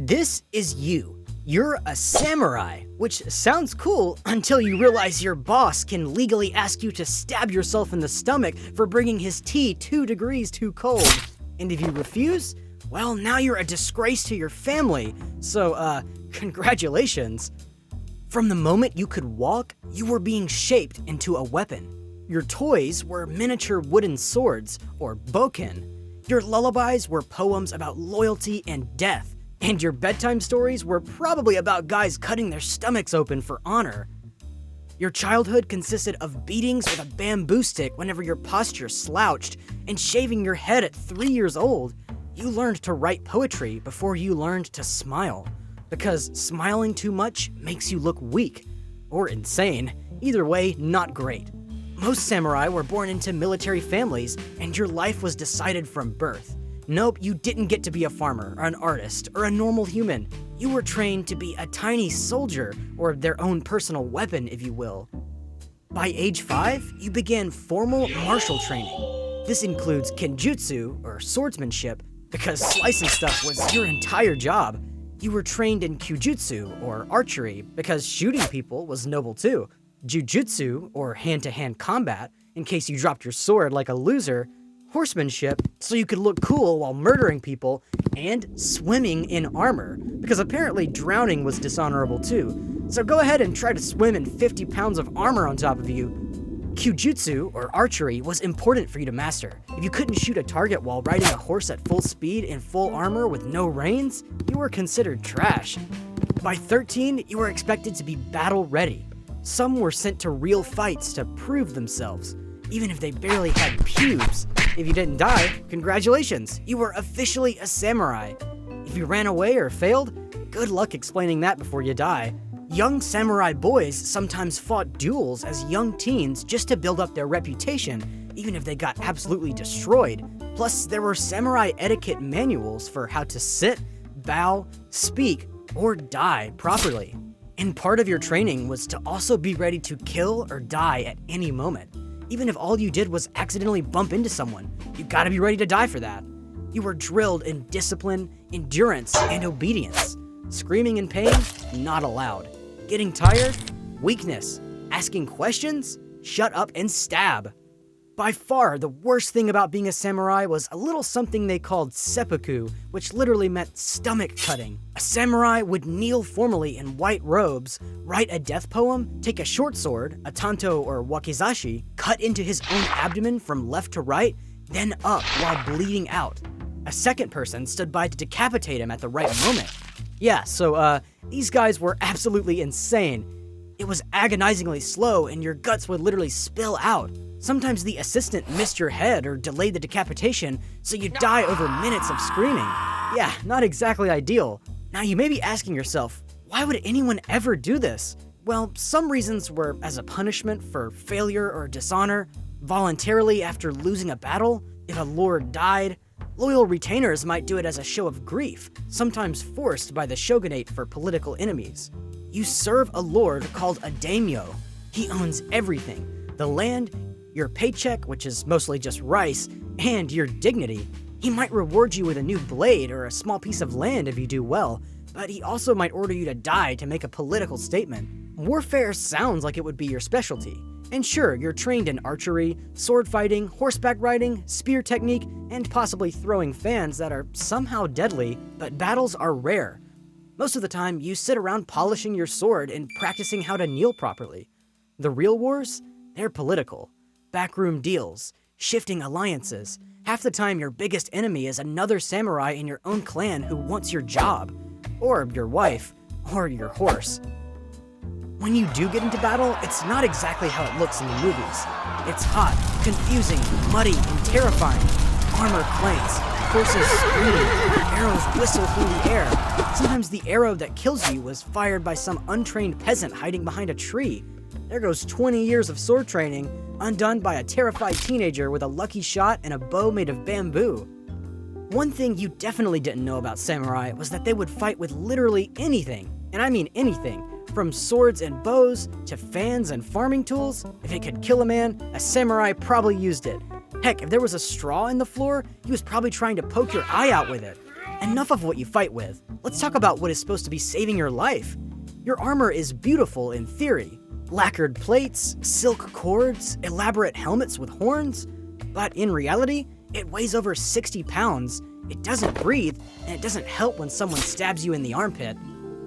This is you. You're a samurai, which sounds cool until you realize your boss can legally ask you to stab yourself in the stomach for bringing his tea 2 degrees too cold. And if you refuse, well, now you're a disgrace to your family. So, congratulations. From the moment you could walk, you were being shaped into a weapon. Your toys were miniature wooden swords, or bokken. Your lullabies were poems about loyalty and death. And your bedtime stories were probably about guys cutting their stomachs open for honor. Your childhood consisted of beatings with a bamboo stick whenever your posture slouched, and shaving your head at 3 years old. You learned to write poetry before you learned to smile, because smiling too much makes you look weak, or insane. Either way, not great. Most samurai were born into military families, and your life was decided from birth. Nope, you didn't get to be a farmer, or an artist, or a normal human. You were trained to be a tiny soldier, or their own personal weapon, if you will. By age 5, you began formal martial training. This includes kenjutsu, or swordsmanship, because slicing stuff was your entire job. You were trained in kyujutsu, or archery, because shooting people was noble too. Jujutsu, or hand-to-hand combat, in case you dropped your sword like a loser. Horsemanship, so you could look cool while murdering people, and swimming in armor, because apparently drowning was dishonorable too. So go ahead and try to swim in 50 pounds of armor on top of you. Kyujutsu, or archery, was important for you to master. If you couldn't shoot a target while riding a horse at full speed in full armor with no reins, you were considered trash. By 13, you were expected to be battle ready. Some were sent to real fights to prove themselves, even if they barely had pubes. If you didn't die, congratulations, you were officially a samurai. If you ran away or failed, good luck explaining that before you die. Young samurai boys sometimes fought duels as young teens just to build up their reputation, even if they got absolutely destroyed. Plus, there were samurai etiquette manuals for how to sit, bow, speak, or die properly. And part of your training was to also be ready to kill or die at any moment. Even if all you did was accidentally bump into someone, you gotta be ready to die for that. You were drilled in discipline, endurance, and obedience. Screaming in pain, not allowed. Getting tired, weakness. Asking questions, shut up and stab. By far, the worst thing about being a samurai was a little something they called seppuku, which literally meant stomach cutting. A samurai would kneel formally in white robes, write a death poem, take a short sword, a tanto or wakizashi, cut into his own abdomen from left to right, then up while bleeding out. A second person stood by to decapitate him at the right moment. Yeah, so these guys were absolutely insane. It was agonizingly slow and your guts would literally spill out. Sometimes the assistant missed your head or delayed the decapitation, so you'd die over minutes of screaming. Yeah, not exactly ideal. Now you may be asking yourself, why would anyone ever do this? Well, some reasons were as a punishment for failure or dishonor, voluntarily after losing a battle, if a lord died. Loyal retainers might do it as a show of grief, sometimes forced by the shogunate for political enemies. You serve a lord called a daimyo. He owns everything: the land, your paycheck, which is mostly just rice, and your dignity. He might reward you with a new blade or a small piece of land if you do well, but he also might order you to die to make a political statement. Warfare sounds like it would be your specialty. And sure, you're trained in archery, sword fighting, horseback riding, spear technique, and possibly throwing fans that are somehow deadly, but battles are rare. Most of the time, you sit around polishing your sword and practicing how to kneel properly. The real wars? They're political. Backroom deals, shifting alliances. Half the time, your biggest enemy is another samurai in your own clan who wants your job, or your wife, or your horse. When you do get into battle, it's not exactly how it looks in the movies. It's hot, confusing, muddy, and terrifying. Armor clanks, horses scream, arrows whistle through the air. Sometimes the arrow that kills you was fired by some untrained peasant hiding behind a tree. There goes 20 years of sword training, undone by a terrified teenager with a lucky shot and a bow made of bamboo. One thing you definitely didn't know about samurai was that they would fight with literally anything, and I mean anything, from swords and bows to fans and farming tools. If it could kill a man, a samurai probably used it. Heck, if there was a straw in the floor, he was probably trying to poke your eye out with it. enough of what you fight with. Let's talk about what is supposed to be saving your life. Your armor is beautiful in theory. Lacquered plates, silk cords, elaborate helmets with horns. But in reality, it weighs over 60 pounds, it doesn't breathe, and it doesn't help when someone stabs you in the armpit.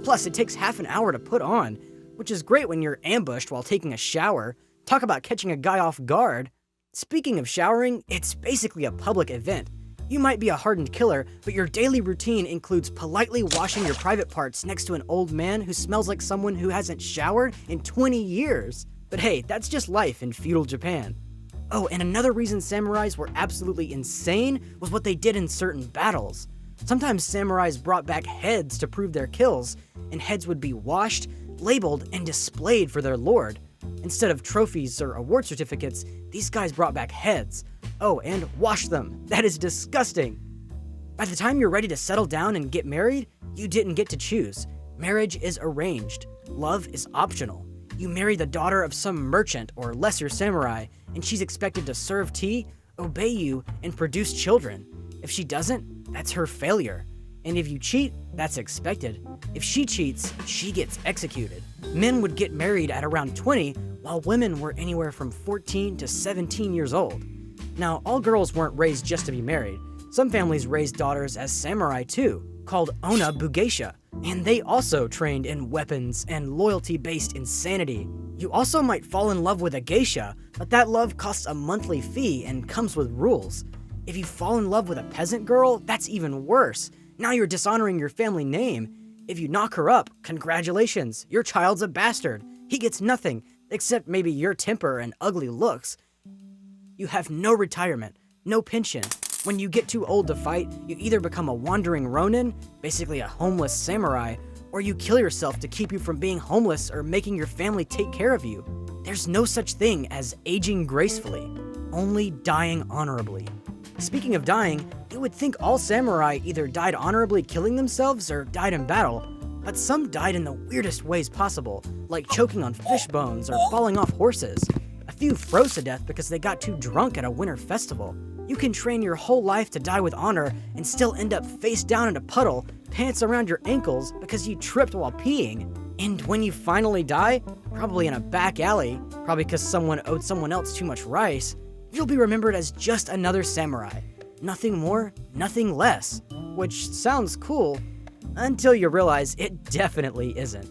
Plus, it takes half an hour to put on, which is great when you're ambushed while taking a shower. Talk about catching a guy off guard. Speaking of showering, it's basically a public event. You might be a hardened killer, but your daily routine includes politely washing your private parts next to an old man who smells like someone who hasn't showered in 20 years. But hey, that's just life in feudal Japan. Oh, and another reason samurais were absolutely insane was what they did in certain battles. Sometimes samurais brought back heads to prove their kills, and heads would be washed, labeled, and displayed for their lord. Instead of trophies or award certificates, these guys brought back heads. Oh, and washed them. That is disgusting. By the time you're ready to settle down and get married, you didn't get to choose. Marriage is arranged. Love is optional. You marry the daughter of some merchant or lesser samurai, and she's expected to serve tea, obey you, and produce children. If she doesn't, that's her failure. And if you cheat, that's expected. If she cheats, she gets executed. Men would get married at around 20, while women were anywhere from 14 to 17 years old. Now, all girls weren't raised just to be married. Some families raised daughters as samurai too, called Onna Bugeisha, and they also trained in weapons and loyalty-based insanity. You also might fall in love with a geisha, but that love costs a monthly fee and comes with rules. If you fall in love with a peasant girl, that's even worse. Now you're dishonoring your family name. If you knock her up, congratulations, your child's a bastard. He gets nothing, except maybe your temper and ugly looks. You have no retirement, no pension. When you get too old to fight, you either become a wandering ronin, basically a homeless samurai, or you kill yourself to keep you from being homeless or making your family take care of you. There's no such thing as aging gracefully, only dying honorably. Speaking of dying, you would think all samurai either died honorably killing themselves or died in battle, but some died in the weirdest ways possible, like choking on fish bones or falling off horses. A few froze to death because they got too drunk at a winter festival. You can train your whole life to die with honor and still end up face down in a puddle, pants around your ankles because you tripped while peeing. And when you finally die, probably in a back alley, probably because someone owed someone else too much rice, you'll be remembered as just another samurai. Nothing more, nothing less. Which sounds cool, until you realize it definitely isn't.